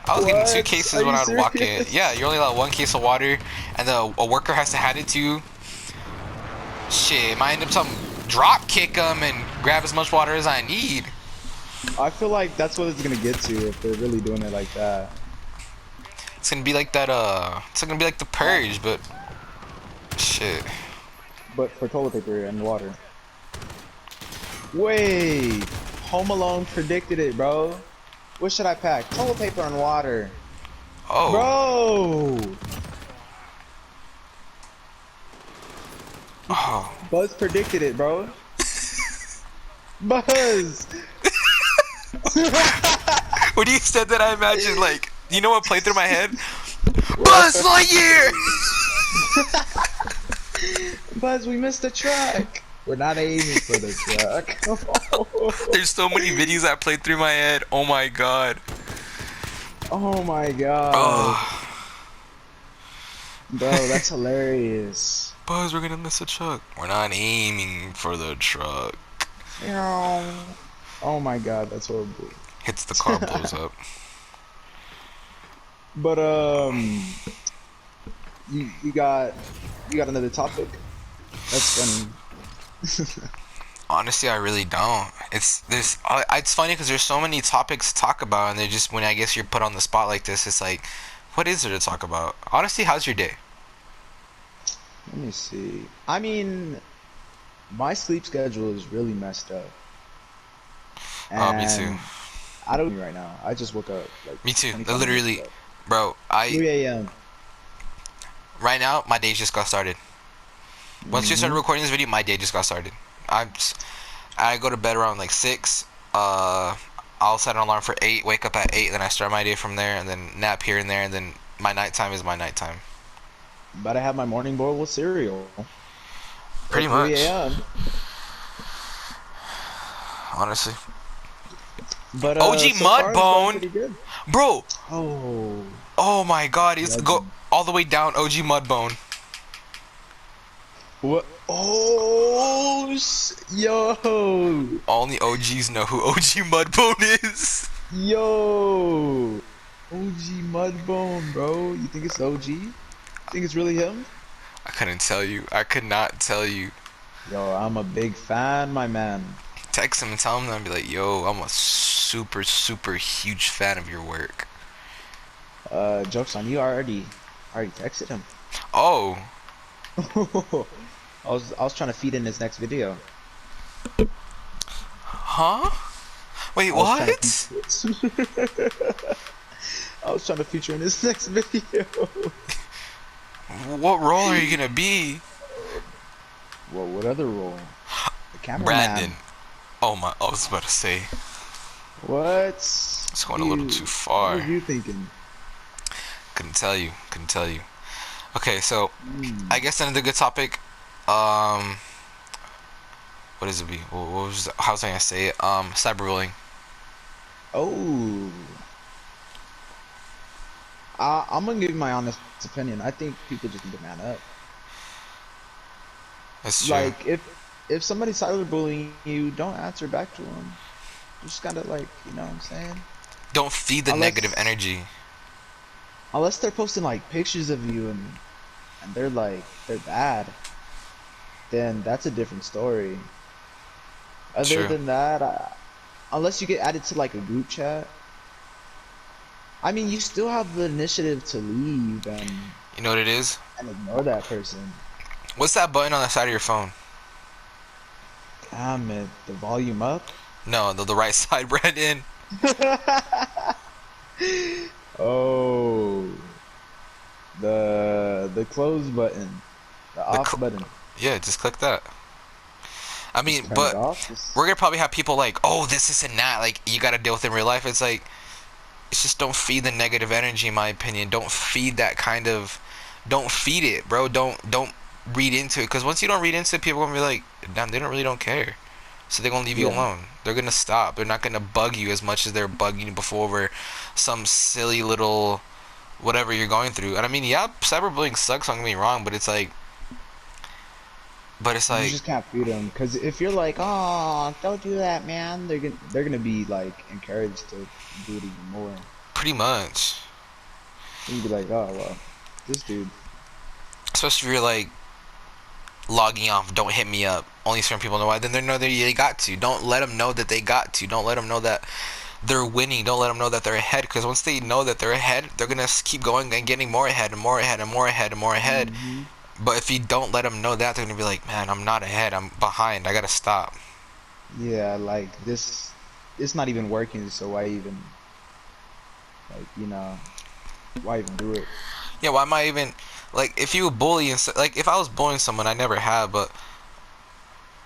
I was getting two What? Are cases when you I'd walk in. serious? Yeah, you're only allowed one case of water, and a worker has to hand it to you. Shit, might end up something drop kick them and grab as much water as I need. I feel like that's what it's gonna get to if they're really doing it like that. It's gonna be like that. It's gonna be like the purge, but shit. But for toilet paper and water. Wait, Home Alone predicted it, bro. What should I pack? Toilet paper and water. Oh, Bro! oh. Buzz predicted it, bro. Buzz! When you said that, I imagined like, you know what played through my head? What? Buzz Lightyear. Buzz, we missed the truck. We're not aiming for the truck. There's so many videos that played through my head. Oh my god. Oh my god. Oh, Bro, that's hilarious. Buzz, we're gonna miss a truck. We're not aiming for the truck. Oh my god, that's horrible. Hits the car, blows up. But you got another topic? That's funny. Honestly, I really don't. It's funny because there's so many topics to talk about, and they just when I guess you're put on the spot like this, it's like, what is there to talk about? Honestly, how's your day? Let me see. I mean, my sleep schedule is really messed up. Oh, me too. And I don't right now. I just woke up like Me too. 25 minutes Literally, ago. bro. 3 a.m. Right now my day just got started. Once you started Hmm. recording this video, my day just got started. I go to bed around like 6. I'll set an alarm for 8. Wake up at 8. Then I start my day from there, and then nap here and there, and then my nighttime is my nighttime. But I have my morning bowl with cereal Pretty at 3 much, a.m. honestly. But OG so far it's going Mudbone, pretty good. bro. Oh, Oh my God, it's go legend. all the way down. OG Mudbone. What? Oh, yo, Only OGs know who OG Mudbone is. yo, OG Mudbone, bro. You think it's OG? Think it's really him? I couldn't tell you. I could not tell you. Yo, I'm a big fan, my man. Text him and tell him that and be like, yo, I'm a super, super huge fan of your work. Joke's on you. I already texted him. Oh, I was trying to feed in his next video. huh? Wait, I was trying what? to I was trying to feature in his next video. What role are you gonna be? Well, what other role? The cameraman. Brandon. Oh my, I was about to say. What? It's going a little too What far. were you thinking? Couldn't tell you. Couldn't tell you. Okay, so Hmm. I guess another good topic. Um, what is it be? What was? How was I gonna say it? Cyberbullying. Oh. I'm gonna give you my honest opinion. I think people just need to man up. That's true. Like, if somebody's cyberbullying you, don't answer back to them. Just kind of like, you know what I'm saying? Don't feed the Unless negative energy. unless they're posting like pictures of you and they're bad, then that's a different story. Other True. than that, unless you get added to like a group chat, I mean, you still have the initiative to leave You know what it is? and ignore that person. What's that button on the side of your phone? Damn it, the volume up. No, the right side, Brandon. Oh, the close button, the The off button. Yeah, just click that. I mean, Just turn it but off. Just, we're gonna probably have people like, oh, this and that. Like, you gotta deal with in real life. It's like, it's just don't feed the negative energy. In my opinion, don't feed that kind of. Don't feed it, bro. Don't read into it. Because once you don't read into it, people are gonna be like, damn, they don't care. So they're gonna leave you yeah, alone. They're gonna stop. They're not gonna bug you as much as they're bugging you before over some silly little whatever you're going through. And I mean, yeah, cyberbullying sucks. Don't get me wrong, but it's like, you just can't feed them. Cause if you're like, oh, don't do that, man, they're gonna be like encouraged to do it even more. Pretty much. And you'd be like, oh well, this dude. Especially if you're like logging off, don't hit me up. Only certain people know why. Then they know that they got to. Don't let them know that they got to. Don't let them know that they're winning. Don't let them know that they're ahead. Because once they know that they're ahead, they're gonna keep going and getting more ahead and more ahead and more ahead and more ahead. Hmm. But if you don't let them know that, they're gonna be like, man, I'm not ahead. I'm behind. I gotta stop. Yeah, like this, it's not even working. So why even, like, why even do it? Yeah, why am I even like if you bully and like if I was bullying someone, I never have, but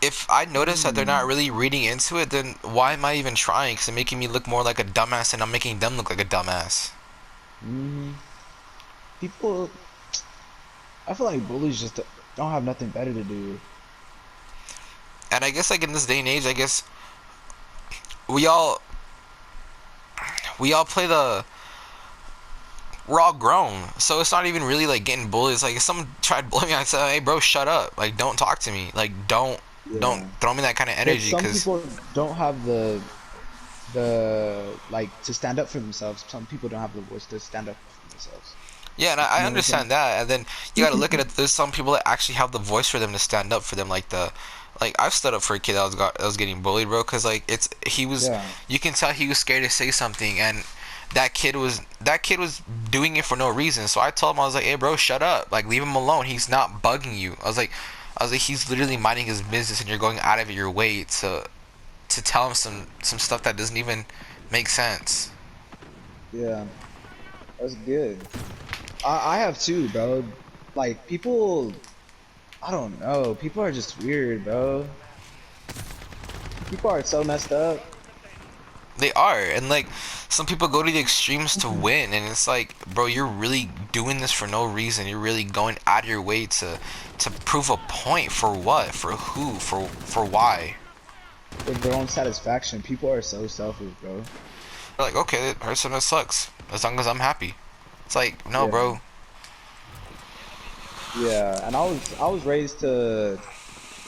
if I notice that they're not Hmm. really reading into it, then why am I even trying? Because it's making me look more like a dumbass, and I'm making them look like a dumbass. Hmm. People, I feel like bullies just don't have nothing better to do. And I guess like in this day and age, I guess we all we all play the we're all grown, so it's not even really like getting bullied. It's like if someone tried bullying me, I'd say, hey bro, shut up. Like don't talk to me. Like don't Yeah, throw me that kind of but energy, some because people don't have the like to stand up for themselves. Some people don't have the voice to stand up for themselves. yeah, and You I know what I'm saying? understand that. And then you got to look at it. There's some people that actually have the voice for them to stand up for them. Like I've stood up for a kid that was getting bullied, bro. Cause like he was, Yeah. you can tell he was scared to say something, and that kid was doing it for no reason. So I told him, I was like, hey bro, shut up. Like leave him alone. He's not bugging you. I was like he's literally minding his business, and you're going out of your way to tell him some stuff that doesn't even make sense. Yeah, that's good. I have too, bro. Like people, I don't know. People are just weird, bro. People are so messed up. They are, and like some people go to the extremes to win, and it's like, bro, you're really doing this for no reason. You're really going out of your way to prove a point for what, for who, for why. For their own satisfaction. People are so selfish, bro. They're like, okay, that person that sucks. As long as I'm happy. It's like, no, Yeah, bro. yeah. And I was raised to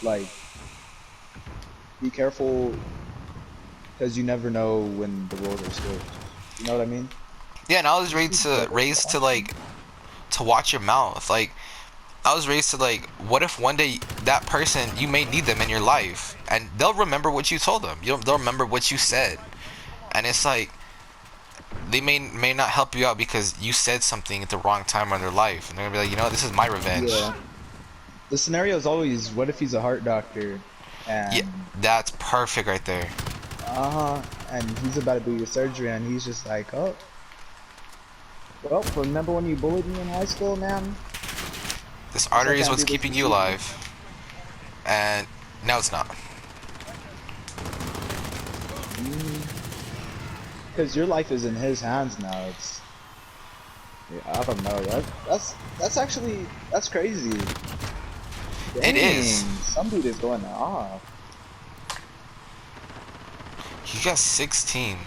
like be careful because you never know when the roles are switched. You know what I mean? Yeah, and I was Just be raised careful. to like to watch your mouth. Like I was raised to like, what if one day that person you may need them in your life, and they'll remember what you told them. They'll remember what you said, and it's like they may not help you out because you said something at the wrong time in their life, and they're gonna be like, this is my revenge. Yeah. The scenario is always, what if he's a heart doctor Yeah, and that's perfect right there. and he's about to do your surgery and he's just like, oh, well, remember when you bullied me in high school, man? This Guess I artery is can't what's do this keeping you procedure. alive, and now it's not. Because your life is in his hands now. It's, yeah, I don't know. That's actually, that's crazy. It is. Dang, some dude is going off. You got 16.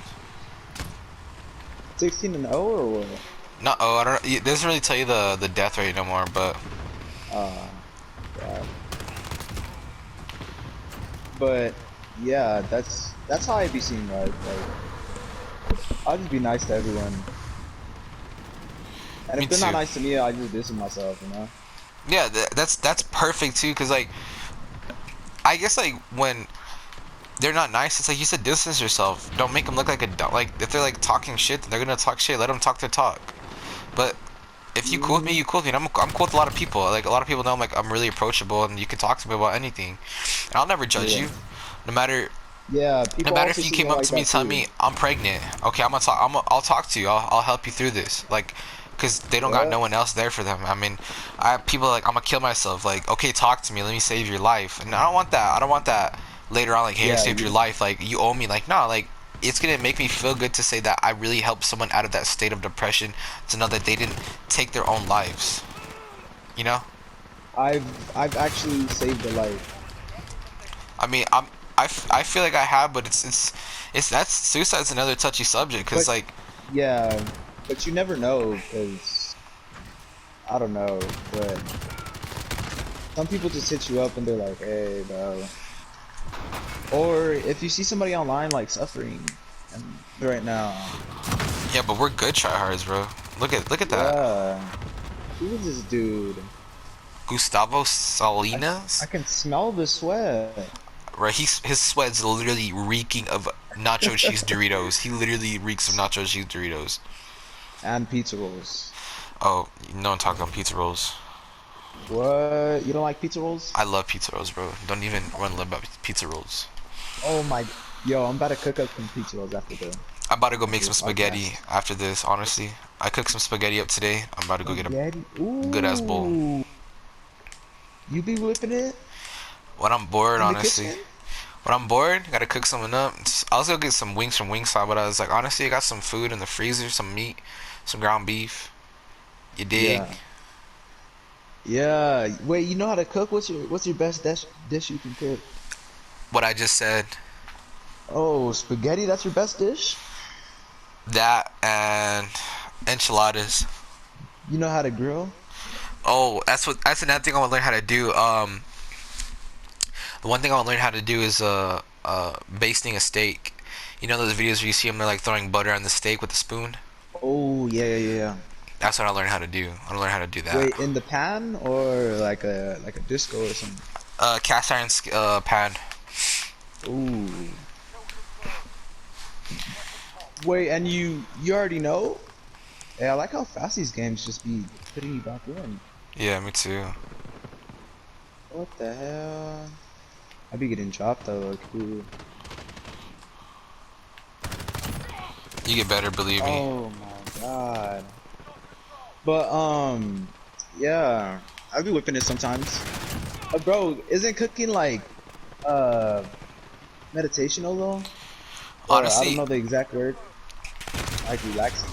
16-0 or what? No, oh, I don't. It doesn't really tell you the death rate no more, but God. But yeah, that's how I be seeing life. Like, I'll just be nice to everyone, and me if they're not too. nice to me, I just distance myself. You know? Yeah, that's perfect too, cause like I guess like when they're not nice, it's like you said, distance yourself. Don't make them look like a like if they're like talking shit, they're gonna talk shit. Let them talk their talk. But if you cool with me, Hmm. you cool with me. And I'm cool with a lot of people. Like a lot of people know I'm really approachable, and you can talk to me about anything. And I'll never judge Yeah. you, no matter Yeah. no People matter also if you see me came up like to me that telling too. me I'm pregnant. Okay, I'm gonna talk. I'll talk to you. I'll help you through this. Like, cause they don't got Yeah. no one else there for them. I mean, I have people like I'm gonna kill myself. Like, okay, talk to me. Let me save your life. And I don't want that. I don't want that later on. Like, hey, I Yeah. saved your life. Like, you owe me. Like, no. Like, it's gonna make me feel good to say that I really helped someone out of that state of depression, to know that they didn't take their own lives. You know? I've actually saved a life. I mean, I feel like I have, but it's that's suicide's another touchy subject, cause But like yeah, but you never know because I don't know. But some people just hit you up and they're like, "Hey, bro." Or if you see somebody online like suffering and right now. Yeah, but we're good tryhards, bro. Look at that. Yeah. Who is this dude? Gustavo I, I Salinas. can smell the sweat. Right, his sweat's literally reeking of nacho cheese Doritos. He literally reeks of nacho cheese Doritos. And pizza rolls. Oh, no one talked on pizza rolls. What? You don't like pizza rolls? I love pizza rolls, bro. Don't even run a lib about pizza rolls. Oh my. Yo, I'm about to cook up some pizza rolls I'm about to go make after some the spaghetti podcast. after this, honestly. I cooked some spaghetti up today. I'm about to go get a Spaghetti. good ass bowl. Ooh. You be whipping it When I'm bored, in the honestly. kitchen? When I'm bored, gotta cook something up. I was gonna get some wings from Wingstop, but I was like, honestly, I got some food in the freezer, some meat, some ground beef. You dig? Yeah. Yeah. Wait, you know how to cook? What's your best dish you can cook? What I just said. Oh, spaghetti, that's your best dish? That and enchiladas. You know how to grill? Oh, that's another thing I want to learn how to do. The one thing I want to learn how to do is basting a steak. You know those videos where you see them like throwing butter on the steak with a spoon? Oh, yeah, yeah, yeah, yeah. That's what I learned how to do. I learned how to do that. Wait, in the pan or like a disco or something? Cast iron pan. Ooh. Wait, and you already know? Yeah, I like how fast these games just be putting you back in. Yeah, me too. What the hell? I be getting chopped though, like, ooh. You get better, believe me. Oh my god. But yeah, I be whipping it sometimes. Bro, isn't cooking like uh meditational though? Or I don't Honestly, know the exact word. Like relaxing.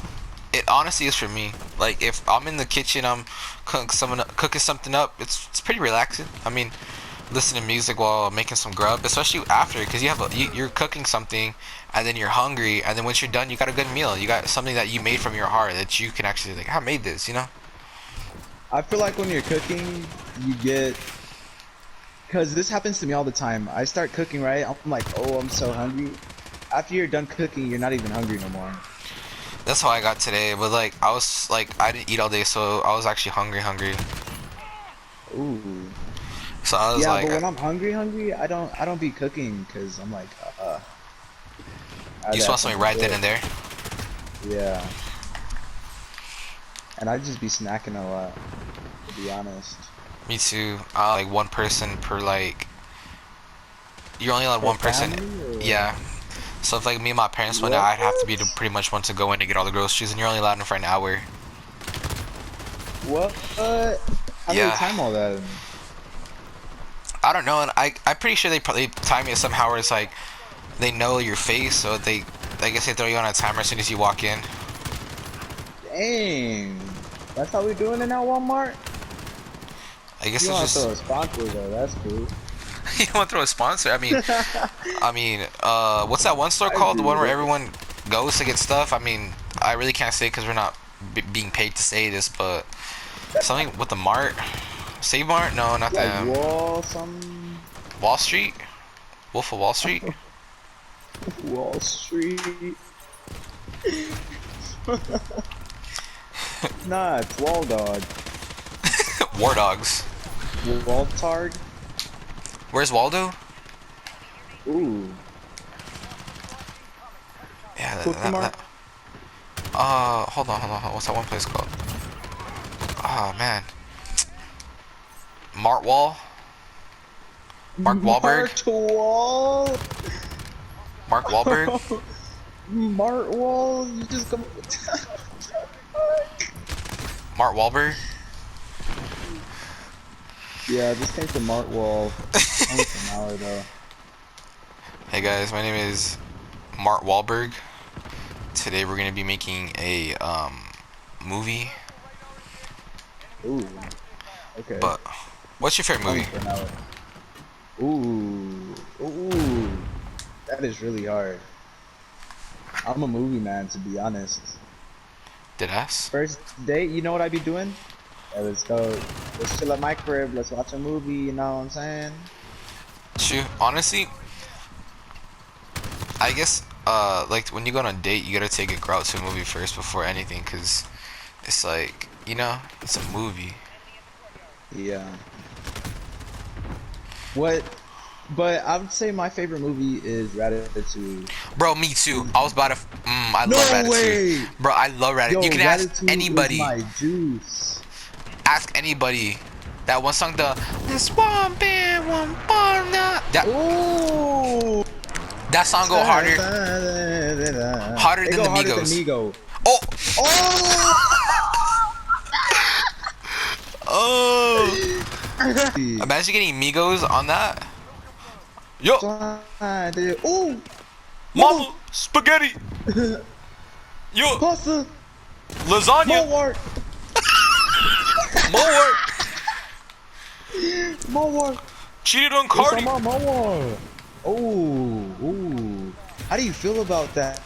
it honestly is for me. Like if I'm in the kitchen, I'm cooking something up. It's pretty relaxing. I mean, listening to music while making some grub, especially after, because you're cooking something, and then you're hungry, and then once you're done, you got a good meal. You got something that you made from your heart that you can actually like, I made this, you know? I feel like when you're cooking, you get, cause this happens to me all the time. I start cooking, right? I'm like, oh, I'm so hungry. After you're done cooking, you're not even hungry no more. That's how I got today. But like, I didn't eat all day, so I was actually hungry. Ooh. So I was Yeah, like, but when I'm hungry, I don't be cooking, cause I'm like, I you rather just have want something something right then quick. and there. Yeah. And I just be snacking a lot, to be honest. Me too. Like one person per like. You're only allowed Per one person. family or Yeah. So if like me and my parents went out, what? I'd have to be the pretty much one to go in to get all the groceries, and you're only allowed in for an hour. What? How do they Yeah. time all that? I don't know, and I'm pretty sure they probably time it somehow where it's like they know your face, so I guess they throw you on a timer as soon as you walk in. Dang. That's how we doing it now, Walmart? I guess You it's want to just throw a sponsor though, that's cool. you want to throw a sponsor. What's that one store I called? The agree one with where it. everyone goes to get stuff. I mean, I really can't say because we're not being paid to say this, but something with the Mart, Save Mart? No, not Like them. Wall some Wall Street, Wolf of Wall Street, Wall Street. Nah, it's Wall Dog. War Dogs. Waltard? Where's Waldo? Ooh. Yeah, Cookie Mart? hold on. What's that one place called? Oh man, Mart Wall, Mark Wahlberg, Mart Wall? Mark Wahlberg, Mart Wall? You just come. Mart Wahlberg. Yeah, I just came from Mart Wall. Only for an hour though. Hey guys, my name is Mart Wahlberg. Today we're gonna be making a movie. Ooh. Okay. But what's your favorite Only movie? for an hour. Ooh. Ooh. That is really hard. I'm a movie man, to be honest. Deadass. First date, you know what I be doing? Yeah, let's go. Let's chill at my crib. Let's watch a movie. You know what I'm saying? Shoot, honestly, I guess like when you go on a date, you gotta take a girl out to a movie first before anything, cause it's like, you know, it's a movie. Yeah. What? But I would say my favorite movie is Ratatouille. Bro, me too. I was about to. I love No Ratatouille. way! Bro, I love Ratatouille. You Yo, can ask Ratatouille is anybody. my juice. Ask anybody. That one song, this one bear, one banana. Ooh! That song go harder, harder It than go the harder than Migos. Migo. Oh, Oh! oh. Imagine getting Migos on that. Yo, Ooh! Mama! mama, spaghetti. Yo, Pasta! lasagna. More work! More work. More work! Cheated on Yes, Cardi. I'm on more. Oh, ooh. How do you feel about that?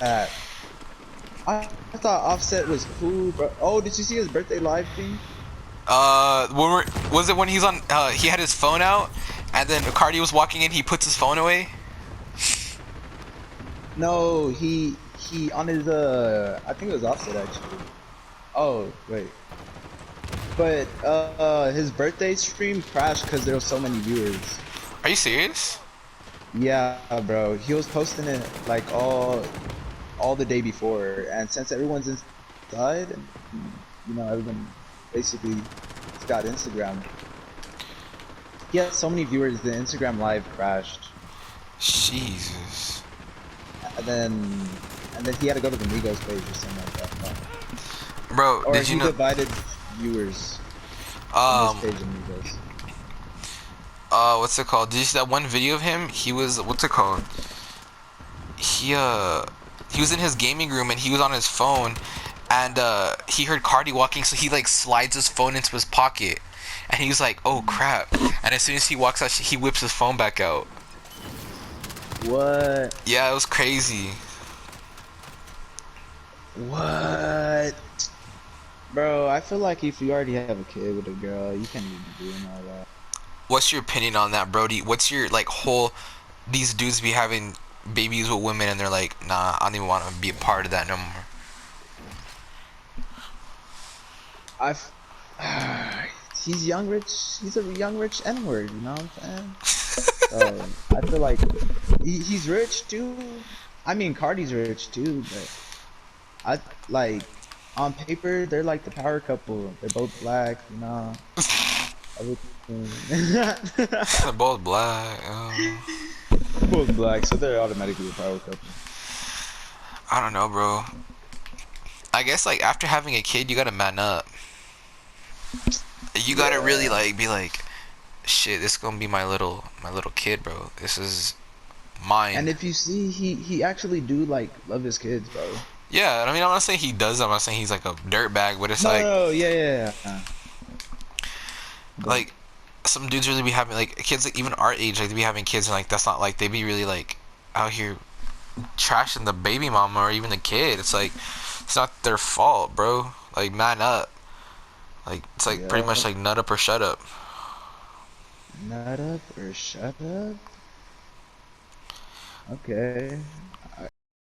I thought Offset was cool, bro. Oh, did you see his birthday live thing? Was it when he's on? He had his phone out, and then Cardi was walking in. He puts his phone away. No, he on his I think it was Offset actually. Oh, wait. But his birthday stream crashed because there were so many viewers. Are you serious? Yeah, bro. He was posting it like all the day before, and since everyone's inside, and you know everyone basically got Instagram. He had so many viewers, the Instagram live crashed, Jesus. and then he had to go to the Migos page or something like that. Bro, Or did you he know? divided viewers on his page of Migos. What's it called? Did you see that one video of him? He was, what's it called? He was in his gaming room and he was on his phone, and he heard Cardi walking, so he like slides his phone into his pocket, and he was like, "Oh crap!" And as soon as he walks out, he whips his phone back out. What? Yeah, it was crazy. What? Bro, I feel like if you already have a kid with a girl, you can't even be doing all that. What's your opinion on that, Brody? What's your like whole? These dudes be having babies with women, and they're like, "Nah, I don't even want to be a part of that no more." I've he's young rich. He's a young rich N word. You know what I'm saying? I feel like he's rich too. I mean, Cardi's rich too, but I like on paper they're like the power couple. They're both black. You know. Everything. They're both black. Both black, so they're automatically a power couple. I don't know, bro. I guess like after having a kid, you gotta man up. You gotta really like be like, shit, this is gonna be my little kid, bro. This is mine. And if you see, he actually do like love his kids, bro. Yeah, I mean, I'm not saying he does. I'm not saying he's like a dirtbag, but it's No, like, no, yeah. But like some dudes really be having like kids, like even our age, like they be having kids, and like that's not like they be really like out here trashing the baby mama or even the kid. It's like it's not their fault, bro. Like man up. Like it's like pretty much yeah, like nut up or shut up. nut up or shut up. Okay,